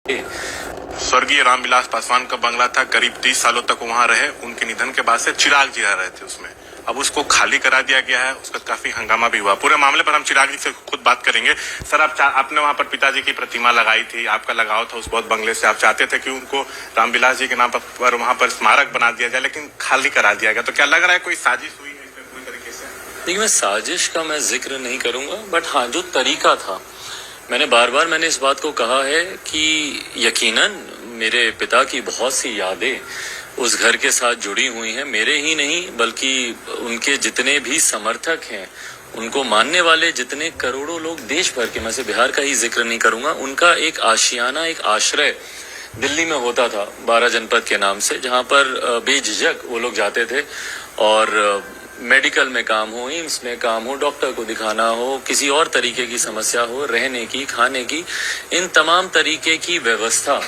स्वर्गीय रामविलास पासवान का बंगला था, करीब 30 सालों तक वहां रहे। उनके निधन के बाद से चिराग जी रह रहे थे उसमें, अब उसको खाली करा दिया गया है। उसका काफी हंगामा भी हुआ। पूरे मामले पर हम चिराग जी से खुद बात करेंगे। सर, आपने वहां पर पिताजी की प्रतिमा लगाई थी, आपका लगाव था उस बहुत बंगले से, आप चाहते थे कि उनको रामविलास जी के नाम पर वहां पर स्मारक बना दिया जाए, लेकिन खाली करा दिया गया। तो क्या लग रहा है कोई साजिश हुई है इसमें पूरी तरीके से? देखिए, मैं साजिश का जिक्र नहीं करूंगा, बट हाँ, जो तरीका था, मैंने बार बार इस बात को कहा है कि यकीनन मेरे पिता की बहुत सी यादें उस घर के साथ जुड़ी हुई हैं। मेरे ही नहीं बल्कि उनके जितने भी समर्थक हैं, उनको मानने वाले जितने करोड़ों लोग देश भर के, मैं से बिहार का ही जिक्र नहीं करूंगा, उनका एक आशियाना, एक आश्रय दिल्ली में होता था 12 जनपद के नाम से, जहां पर बेझिझक वो लोग जाते थे और मेडिकल में काम हो, एम्स में काम हो, डॉक्टर को दिखाना हो, किसी और तरीके की समस्या हो, रहने की, खाने की, इन तमाम तरीके की व्यवस्था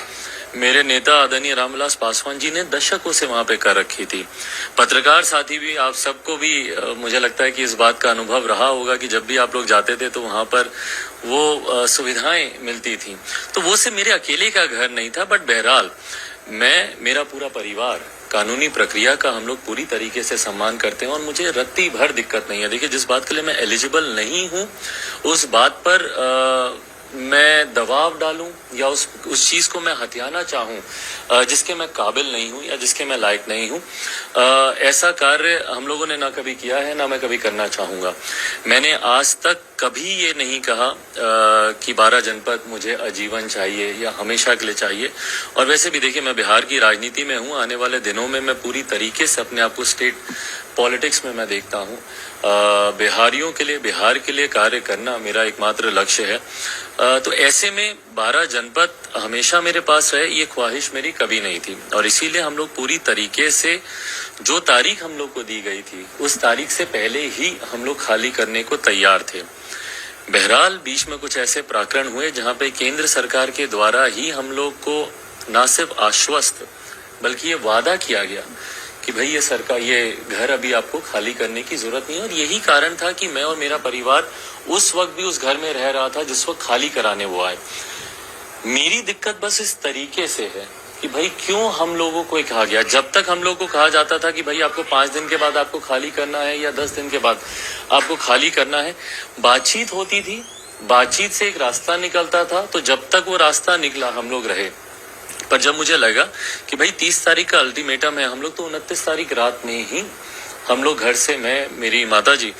मेरे नेता आदरणीय रामविलास पासवान जी ने दशकों से वहां पे कर रखी थी। पत्रकार साथी भी, आप सबको भी मुझे लगता है कि इस बात का अनुभव रहा होगा कि जब भी आप लोग जाते थे तो वहां पर वो सुविधाएं मिलती थी। तो वो सिर्फ मेरे अकेले का घर नहीं था, बट बहरहाल मेरा पूरा परिवार, कानूनी प्रक्रिया का हम लोग पूरी तरीके से सम्मान करते हैं और मुझे रत्ती भर दिक्कत नहीं है। देखिए, जिस बात के लिए मैं एलिजिबल नहीं हूं, उस बात पर मैं दबाव डालूं या उस चीज को मैं हथियाना चाहूं जिसके मैं काबिल नहीं हूं या जिसके मैं लायक नहीं हूं, ऐसा कार्य हम लोगों ने ना कभी किया है, ना मैं कभी करना चाहूंगा। मैंने आज तक कभी ये नहीं कहा कि 12 जनपद मुझे आजीवन चाहिए या हमेशा के लिए चाहिए। और वैसे भी देखिए, मैं बिहार की राजनीति में हूं। आने वाले दिनों में मैं पूरी तरीके से अपने आप को स्टेट पॉलिटिक्स में मैं देखता हूं। बिहारियों के लिए, बिहार के लिए कार्य करना मेरा एकमात्र लक्ष्य है। तो ऐसे में 12 जनपद हमेशा मेरे पास रहे, ये ख्वाहिश मेरी कभी नहीं थी। और इसीलिए हम लोग पूरी तरीके से, जो तारीख हम लोग को दी गई थी, उस तारीख से पहले ही हम लोग खाली करने को तैयार थे। बहरहाल बीच में कुछ ऐसे प्रकरण हुए जहां पे केंद्र सरकार के द्वारा ही हम लोग को न सिर्फ आश्वस्त बल्कि ये वादा किया गया कि भाई ये सरकार, ये घर अभी आपको खाली करने की जरूरत नहीं है। और यही कारण था कि मैं और मेरा परिवार उस वक्त भी उस घर में रह रहा था जिस वक्त खाली कराने वो आए। मेरी दिक्कत बस इस तरीके से है कि भाई क्यों हम लोगों को कहा गया, जब तक हम लोगों को कहा जाता था कि भाई आपको 5 दिन के बाद आपको खाली करना है या 10 दिन के बाद आपको खाली करना है, बातचीत होती थी, बातचीत से एक रास्ता निकलता था। तो जब तक वो रास्ता निकला हम लोग रहे। पर जब मुझे लगा कि भाई 30 तारीख का अल्टीमेटम है, हम लोग तो 29 तारीख रात में ही हम लोग घर से, मैं, मेरी माता जी,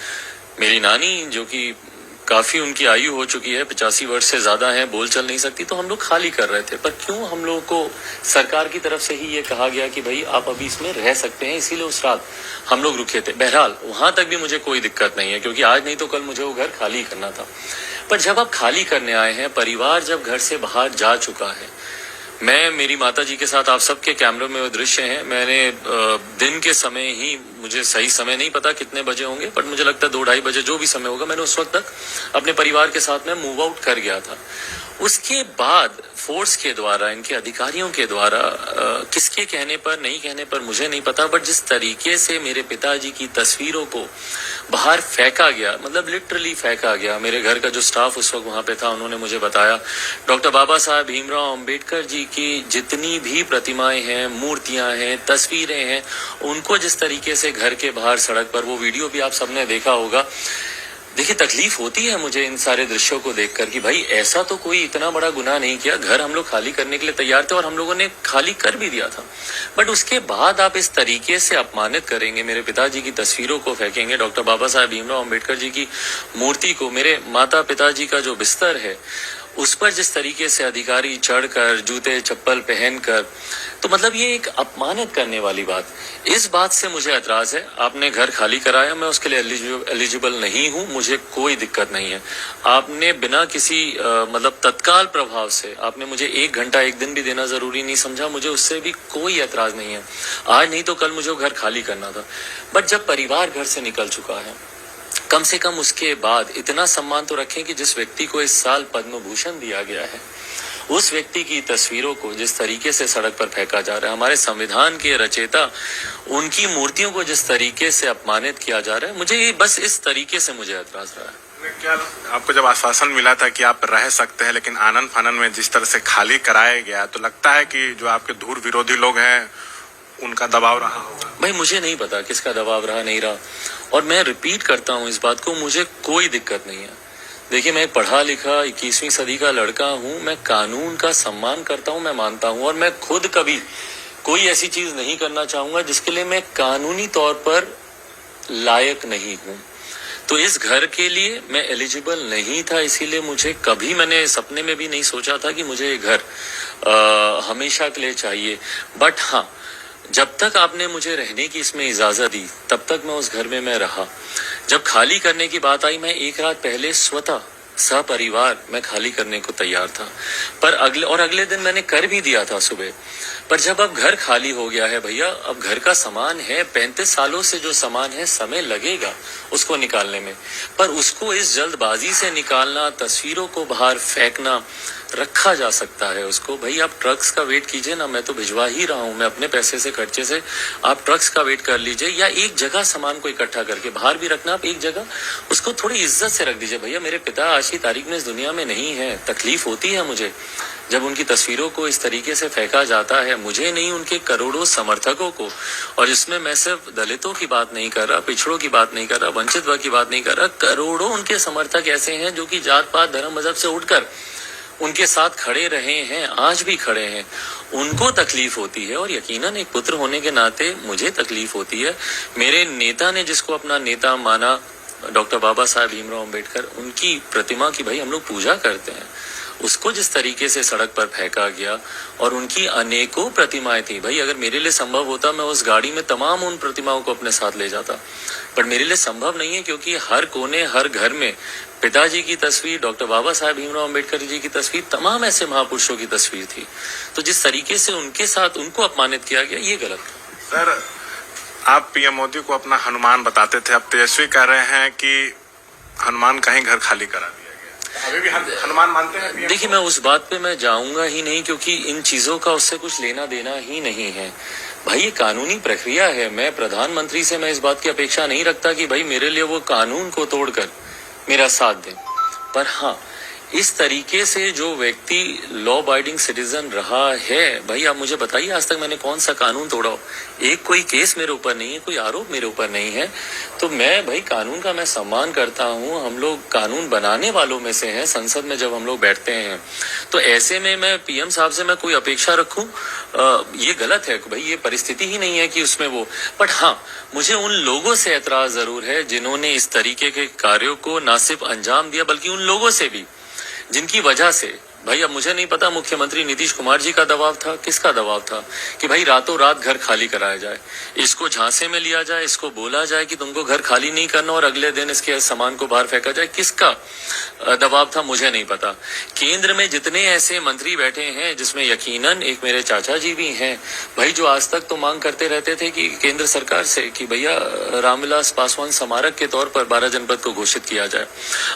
मेरी नानी जो कि काफी उनकी आयु हो चुकी है, 85 वर्ष से ज्यादा है, बोल चल नहीं सकती, तो हम लोग खाली कर रहे थे। पर क्यों हम लोगों को सरकार की तरफ से ही ये कहा गया कि भाई आप अभी इसमें रह सकते हैं, इसीलिए उस रात हम लोग रुके थे। बहरहाल वहां तक भी मुझे कोई दिक्कत नहीं है, क्योंकि आज नहीं तो कल मुझे वो घर खाली करना था। पर जब आप खाली करने आए हैं, परिवार जब घर से बाहर जा चुका है, मैं, मेरी माताजी के साथ, आप सबके कैमरे में वो दृश्य हैं, मैंने दिन के समय ही, मुझे सही समय नहीं पता कितने बजे होंगे, पर मुझे लगता है 2-2:30 बजे, जो भी समय होगा, मैंने उस वक्त तक अपने परिवार के साथ में मूव आउट कर गया था। उसके बाद फोर्स के द्वारा, इनके अधिकारियों के द्वारा, किसके कहने पर, नहीं कहने पर मुझे नहीं पता, बट जिस तरीके से मेरे पिताजी की तस्वीरों को बाहर फेंका गया, मतलब लिटरली फेंका गया। मेरे घर का जो स्टाफ उस वक्त वहां पे था, उन्होंने मुझे बताया, डॉक्टर बाबा साहब भीमराव अंबेडकर जी की जितनी भी प्रतिमाएं हैं, मूर्तियां हैं, तस्वीरें हैं, उनको जिस तरीके से घर के बाहर सड़क पर, वो वीडियो भी आप सबने देखा होगा। देखिए, तकलीफ होती है मुझे इन सारे दृश्यों को देखकर कि भाई ऐसा तो कोई इतना बड़ा गुनाह नहीं किया, घर हम लोग खाली करने के लिए तैयार थे और हम लोगों ने खाली कर भी दिया था। बट उसके बाद आप इस तरीके से अपमानित करेंगे, मेरे पिताजी की तस्वीरों को फेंकेंगे, डॉक्टर बाबा साहब भीमराव अंबेडकर जी की मूर्ति को, मेरे माता पिताजी का जो बिस्तर है उस पर जिस तरीके से अधिकारी चढ़कर, जूते चप्पल पहनकर, तो मतलब ये एक अपमानित करने वाली बात। इस बात से मुझे ऐतराज है। आपने घर खाली कराया, मैं उसके लिए एलिजिबल नहीं हूं, मुझे कोई दिक्कत नहीं है। आपने बिना किसी मतलब तत्काल प्रभाव से आपने मुझे 1 घंटा, 1 दिन भी देना जरूरी नहीं समझा, मुझे उससे भी कोई ऐतराज नहीं है। आज नहीं तो कल मुझे वो घर खाली करना था। बट जब परिवार घर से निकल चुका है, कम से कम उसके बाद इतना सम्मान तो रखें कि जिस व्यक्ति को इस साल पद्म भूषण दिया गया है, उस व्यक्ति की तस्वीरों को जिस तरीके से सड़क पर फेंका जा रहा है, हमारे संविधान के रचयिता, उनकी मूर्तियों को जिस तरीके से अपमानित किया जा रहा है, मुझे बस इस तरीके से मुझे ऐतराज रहा है। क्या आपको जब आश्वासन मिला था कि आप रह सकते हैं, लेकिन आनन फानन में जिस तरह से खाली कराया गया, तो लगता है कि जो आपके धूर विरोधी लोग हैं उनका दबाव रहा होगा? भाई मुझे नहीं पता किसका दबाव रहा नहीं रहा, और मैं रिपीट करता हूँ इस बात को, मुझे कोई दिक्कत नहीं है। देखिए, मैं पढ़ा लिखा 21वीं सदी का लड़का हूँ, मैं कानून का सम्मान करता हूँ, मैं मानता हूँ, और मैं खुद कभी कोई ऐसी चीज नहीं करना चाहूंगा जिसके लिए मैं कानूनी तौर पर लायक नहीं हूँ। तो इस घर के लिए मैं एलिजिबल नहीं था, इसीलिए मुझे कभी, मैंने सपने में भी नहीं सोचा था कि मुझे ये घर हमेशा के लिए चाहिए। बट हाँ, जब तक आपने मुझे रहने की इसमें इजाजत दी तब तक मैं उस घर में मैं रहा। जब खाली करने की बात आई, मैं एक रात पहले स्वतः सपरिवार मैं खाली करने को तैयार था, पर अगले दिन मैंने कर भी दिया था सुबह। पर जब अब घर खाली हो गया है भैया, अब घर का सामान है, 35 सालों से जो सामान है, समय लगेगा उसको निकालने में, पर उसको इस जल्दबाजी से निकालना, तस्वीरों को बाहर फेंकना, रखा जा सकता है उसको। भाई आप ट्रक्स का वेट कीजिए ना, मैं तो भिजवा ही रहा हूं, मैं अपने पैसे से खर्चे से, आप ट्रक्स का वेट कर लीजिए, या एक जगह सामान को इकट्ठा करके बाहर भी रखना, आप एक जगह उसको थोड़ी इज्जत से रख दीजिए। भैया मेरे पिता आज की तारीख में इस दुनिया में नहीं है, तकलीफ होती है मुझे जब उनकी तस्वीरों को इस तरीके से फेंका जाता है, मुझे नहीं, उनके करोड़ों समर्थकों को। और इसमें मैं सिर्फ दलितों की बात नहीं कर रहा, पिछड़ों की बात नहीं कर रहा, वंचित वर्ग की बात नहीं कर रहा, करोड़ों उनके समर्थक ऐसे हैं जो कि जात पात धर्म मजहब से उठकर उनके साथ खड़े रहे हैं, आज भी खड़े हैं, उनको तकलीफ होती है। और यकीनन एक पुत्र होने के नाते मुझे तकलीफ होती है। मेरे नेता ने जिसको अपना नेता माना, डॉक्टर बाबा साहब भीमराव अंबेडकर, उनकी प्रतिमा की भाई हम लोग पूजा करते हैं, उसको जिस तरीके से सड़क पर फेंका गया, और उनकी अनेकों प्रतिमाएं थी। भाई अगर मेरे लिए संभव होता, मैं उस गाड़ी में तमाम उन प्रतिमाओं को अपने साथ ले जाता, पर मेरे लिए संभव नहीं है, क्योंकि हर कोने, हर घर में पिताजी की तस्वीर, डॉक्टर बाबा साहब भीमराव अंबेडकर जी की तस्वीर, तमाम ऐसे महापुरुषों की तस्वीर थी। तो जिस तरीके से उनके साथ उनको अपमानित किया गया, ये गलत था। सर, आप पीएम मोदी को अपना हनुमान बताते थे, अब तेजस्वी कह रहे हैं कि हनुमान कहीं घर खाली करा दिया गया। अभी भी हनुमान मानते हैं? देखिए, मैं उस बात पे मैं जाऊंगा ही नहीं, क्योंकि इन चीजों का उससे कुछ लेना देना ही नहीं है। भाई ये कानूनी प्रक्रिया है, मैं प्रधानमंत्री से मैं इस बात की अपेक्षा नहीं रखता कि भाई मेरे लिए वो कानून को तोड़कर मेरा साथ दें। पर हाँ, इस तरीके से जो व्यक्ति लॉ अबाइडिंग सिटीजन रहा है, भाई आप मुझे बताइए आज तक मैंने कौन सा कानून तोड़ा हो? एक कोई केस मेरे ऊपर नहीं है, कोई आरोप मेरे ऊपर नहीं है। तो मैं भाई कानून का मैं सम्मान करता हूँ, हम लोग कानून बनाने वालों में से हैं, संसद में जब हम लोग बैठते हैं, तो ऐसे में मैं पीएम साहब से मैं कोई अपेक्षा रखूं, ये गलत है भाई, ये परिस्थिति ही नहीं है कि उसमें वो। बट हाँ, मुझे उन लोगों से एतराज जरूर है जिन्होंने इस तरीके के कार्यों को न सिर्फ अंजाम दिया, बल्कि उन लोगों से भी जिनकी वजह से, भाई अब मुझे नहीं पता मुख्यमंत्री नीतीश कुमार जी का दबाव था, किसका दबाव था कि भाई रातों रात घर खाली कराया जाए, इसको झांसे में लिया जाए, इसको बोला जाए कि तुमको घर खाली नहीं करना, और अगले दिन इसके सामान को बाहर फेंका जाए, किसका दबाव था मुझे नहीं पता। केंद्र में जितने ऐसे मंत्री बैठे हैं, जिसमें यकीनन एक मेरे चाचा जी भी हैं, भाई जो आज तक तो मांग करते रहते थे कि केंद्र सरकार से कि भैया रामविलास पासवान स्मारक के तौर पर 12 जनपद को घोषित किया जाए।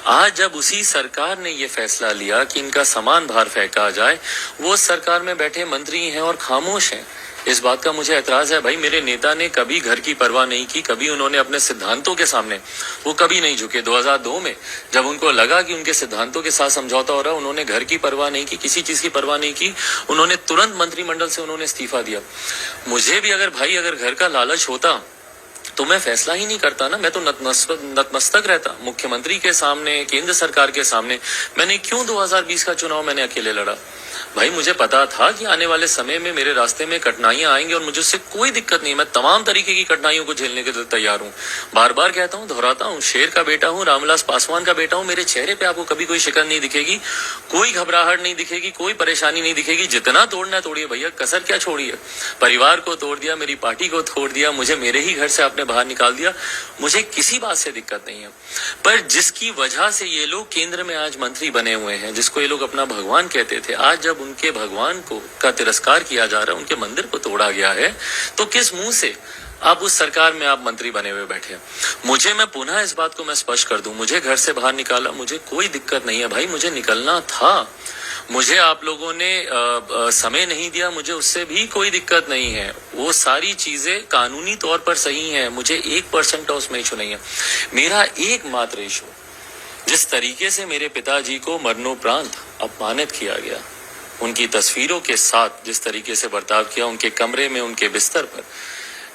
आज जब उसी सरकार ने ये फैसला लिया कि इनका सामान बाहर फेंका जाए, वो सरकार में बैठे मंत्री हैं और खामोश हैं। इस बात का मुझे एतराज है। भाई मेरे नेता ने कभी घर की परवाह नहीं की, कभी उन्होंने अपने सिद्धांतों के सामने वो कभी नहीं झुके। 2002 में जब उनको लगा कि उनके सिद्धांतों के साथ समझौता हो रहा है, उन्होंने घर की परवाह नहीं की, किसी चीज की परवाह नहीं की, उन्होंने तुरंत मंत्रिमंडल से उन्होंने इस्तीफा दिया। मुझे भी अगर घर का लालच होता तो मैं फैसला ही नहीं करता ना, मैं तो नतमस्तक रहता मुख्यमंत्री के सामने, केंद्र सरकार के सामने। मैंने क्यों 2020 का चुनाव मैंने अकेले लड़ा? भाई मुझे पता था कि आने वाले समय में मेरे रास्ते में कठिनाइयां आएंगी, और मुझे उससे कोई दिक्कत नहीं, मैं तमाम तरीके की कठिनाइयों को झेलने के लिए तैयार हूँ। बार बार कहता हूँ, दोहराता हूँ, शेर का बेटा हूँ, रामविलास पासवान का बेटा हूँ। मेरे चेहरे पे आपको कभी कोई शिकन नहीं दिखेगी, कोई घबराहट नहीं दिखेगी, कोई परेशानी नहीं दिखेगी। जितना तोड़ना है तोड़िए भैया, कसर क्या छोड़ी है? परिवार को तोड़ दिया, मेरी पार्टी को तोड़ दिया, मुझे मेरे ही घर से आपने बाहर निकाल दिया, मुझे किसी बात से दिक्कत नहीं है। पर जिसकी वजह से ये लोग केंद्र में आज मंत्री बने हुए हैं, जिसको ये लोग अपना भगवान कहते थे, आज जब उनके भगवान को का तिरस्कार किया जा रहा है, उनके मंदिर को तोड़ा गया है, तो किस मुंह से आप उस सरकार में आप मंत्री बने हुए बैठे हैं? मुझे, मैं पुनः इस बात को मैं स्पष्ट कर दूं, मुझे घर से बाहर निकाला, मुझे कोई दिक्कत नहीं है भाई, मुझे निकलना था। मुझे आप लोगों ने समय नहीं दिया, मुझे उससे भी कोई दिक्कत नहीं है। वो सारी चीजें कानूनी तौर पर सही हैं, मुझे 1% का उसमें इशू नहीं है। मेरा एकमात्र इशू जिस तरीके से मेरे पिताजी को मरणोपरांत अपमानित किया गया, उनकी तस्वीरों के साथ जिस तरीके से बर्ताव किया, उनके कमरे में, उनके बिस्तर पर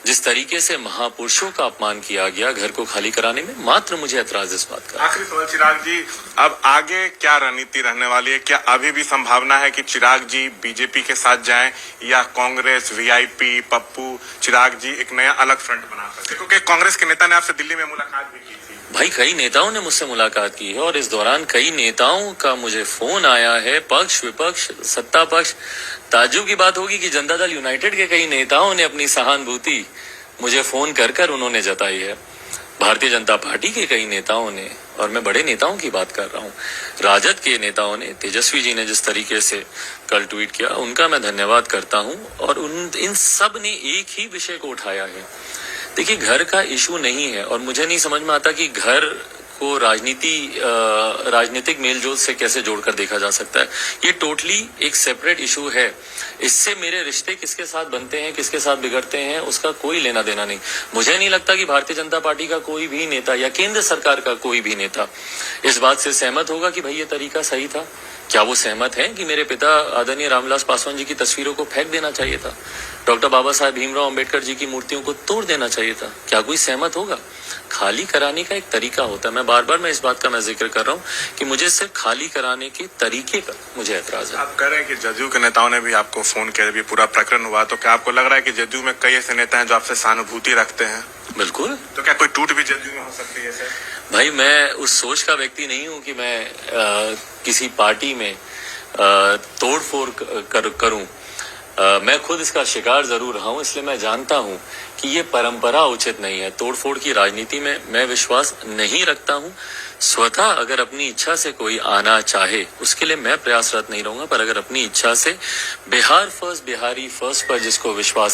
जिस तरीके से महापुरुषों का अपमान किया गया घर को खाली कराने में, मात्र मुझे ऐतराज इस बात का। आखिरी सवाल चिराग जी, अब आगे क्या रणनीति रहने वाली है? क्या अभी भी संभावना है कि चिराग जी बीजेपी के साथ जाएं या कांग्रेस, वीआईपी, पप्पू, चिराग जी एक नया अलग फ्रंट बना सकते? क्योंकि कांग्रेस के नेता ने आपसे दिल्ली में मुलाकात भी की थी। भाई कई नेताओं ने मुझसे मुलाकात की है और इस दौरान कई नेताओं का मुझे फोन आया है, पक्ष विपक्ष सत्ता पक्ष। ताज्जुब की बात होगी कि जनता दल यूनाइटेड के कई नेताओं ने अपनी सहानुभूति मुझे फोन कर कर उन्होंने जताई है। भारतीय जनता पार्टी के कई नेताओं ने, और मैं बड़े नेताओं की बात कर रहा हूँ, राजद के नेताओं ने, तेजस्वी जी ने जिस तरीके से कल ट्वीट किया, उनका मैं धन्यवाद करता हूँ। और इन सब ने एक ही विषय को उठाया है। देखिए, घर का इशू नहीं है और मुझे नहीं समझ में आता कि घर को राजनीतिक मेलजोल से कैसे जोड़कर देखा जा सकता है। ये टोटली एक सेपरेट इशू है। इससे मेरे रिश्ते किसके साथ बनते हैं, किसके साथ बिगड़ते हैं, उसका कोई लेना देना नहीं। मुझे नहीं लगता कि भारतीय जनता पार्टी का कोई भी नेता या केंद्र सरकार का कोई भी नेता इस बात से सहमत होगा कि भाई ये तरीका सही था। क्या वो सहमत है कि मेरे पिता आदरणीय रामविलास पासवान जी की तस्वीरों को फेंक देना चाहिए था, डॉक्टर बाबा साहेब भीमराव अंबेडकर जी की मूर्तियों को तोड़ देना चाहिए था? क्या कोई सहमत होगा? खाली कराने का एक तरीका होता है। मैं बार बार इस बात का मैं जिक्र कर रहा हूँ कि मुझे सिर्फ खाली कराने के तरीके पर मुझे ऐतराज है। आप कह रहे हैं कि जदयू के नेताओं ने भी आपको फोन किया, भी पूरा प्रकरण हुआ, तो क्या आपको लग रहा है कि जदयू में कई ऐसे नेता हैं जो आपसे सहानुभूति रखते हैं? बिल्कुल। तो क्या कोई टूट भी जदयू में हो सकती है सर? भाई मैं उस सोच का व्यक्ति नहीं हूँ कि मैं किसी पार्टी में तोड़फोड़ करूं। मैं खुद इसका शिकार जरूर रहा हूं, इसलिए मैं जानता हूं कि ये परंपरा उचित नहीं है। तोड़फोड़ की राजनीति में मैं विश्वास नहीं रखता हूं। स्वतः अगर अपनी इच्छा से कोई आना चाहे, उसके लिए मैं प्रयासरत नहीं रहूंगा, पर अगर अपनी इच्छा से बिहार फर्स्ट, बिहारी फर्स्ट पर जिसको विश्वास